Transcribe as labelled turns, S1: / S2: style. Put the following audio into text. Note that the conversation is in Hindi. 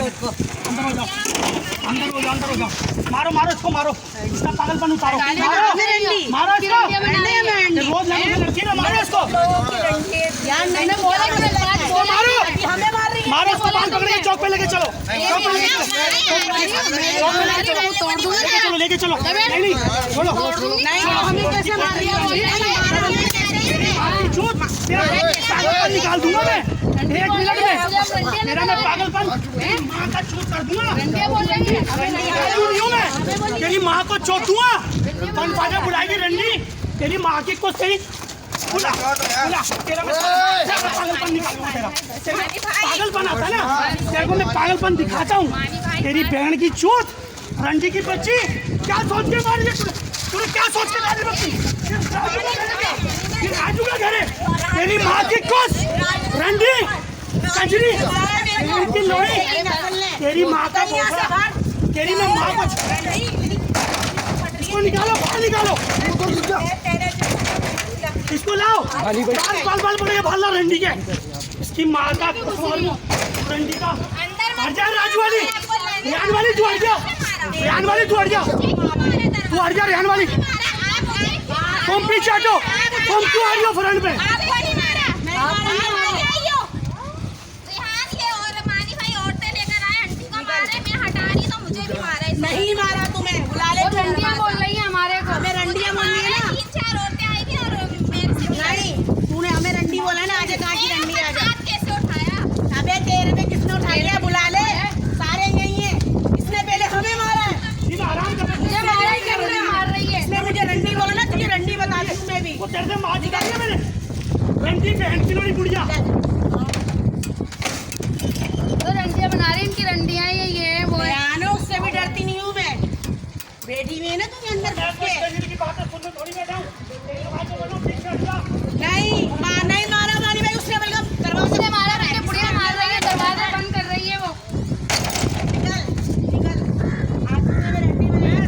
S1: इसको।
S2: अंदर हो जाओ, अंदर हो जाओ, अंदर हो जाओ। मारो मारो इसको, मारो इसका पागलपन उतारो, मारो इसको। रोज लड़की ना, मारो इसको, मारो इसको, बाल पकड़ के चौक पे लेके चलो, चौक पे लेके चलो, लेके चलो। नहीं बोलो, पागलपन निकाल दूंगा मैं 1 मिनट में। मेरा मैं पागलपन माँ का चोट कर दूंगा, तेरी माँ को चोट दूंगा। कौन बाजा बुलाएगी रंडी, तेरी माँ की कुछ सही बुला बुला। तेरा पागलपन निकालूंगा, तेरा पागलपन आता है ना, तेरे को मैं पागलपन दिखाता हूँ। तेरी बहन की चोट, रंडी की बच्ची, क्या सोच के मारी है तूने, क्या सोच के मारी बच्ची? राजू का घर है, तेरी माँ की कुछ रंडी कंजरी, तेरी लोड़ी, तेरी माँ का बोझा, तेरी में माँ को इसको निकालो, बाहर निकालो, इसको लाओ, बाल बाल बाल पड़ेगा भाला रंडी के, इसकी माँ का रंडी का। हट जा राजू वाली, रेहान वाली तू हट जा, रेहान वाली तू हट जा, तू हट जा रेहान वाली, तुम पीछे हटो, तुम क्यों आ रही हो फ्रंट पे?
S1: नहीं मारा तुम्हें, बुला ले।
S3: रंडिया बोल रही है हमारे को,
S1: हमें रंडिया बोल रही है ना।
S3: 3-4 औरतें आई थी और मेरे से
S1: नहीं, तूने हमें रंडी बोला ना, आजा कहाँ की रंडी आजा।
S3: हाथ कैसे उठाया?
S1: अबे तेरे पे किसने उठा लिया, बुला ले, सारे यही है। इसने पहले हमें मारा है,
S2: आराम कर,
S3: मुझे मारा है, क्या मुझे मार रही है?
S1: इसने मुझे रंडी बोला ना, तुझे रंडी बता दूं मैं भी।
S2: वो तेरे से मार निकाली है मैंने, रंडी बहन की लोड़ी बुढ़िया।
S3: तो रंडिया बना रही, इनकी रंडियां ये वो है।
S1: बयानो, उससे भी डरती नहीं हूँ मैं, बेटी में है ना तुम्हें अंदर घुस के।
S2: की बात है, सुन में थोड़ी बैठा हूँ।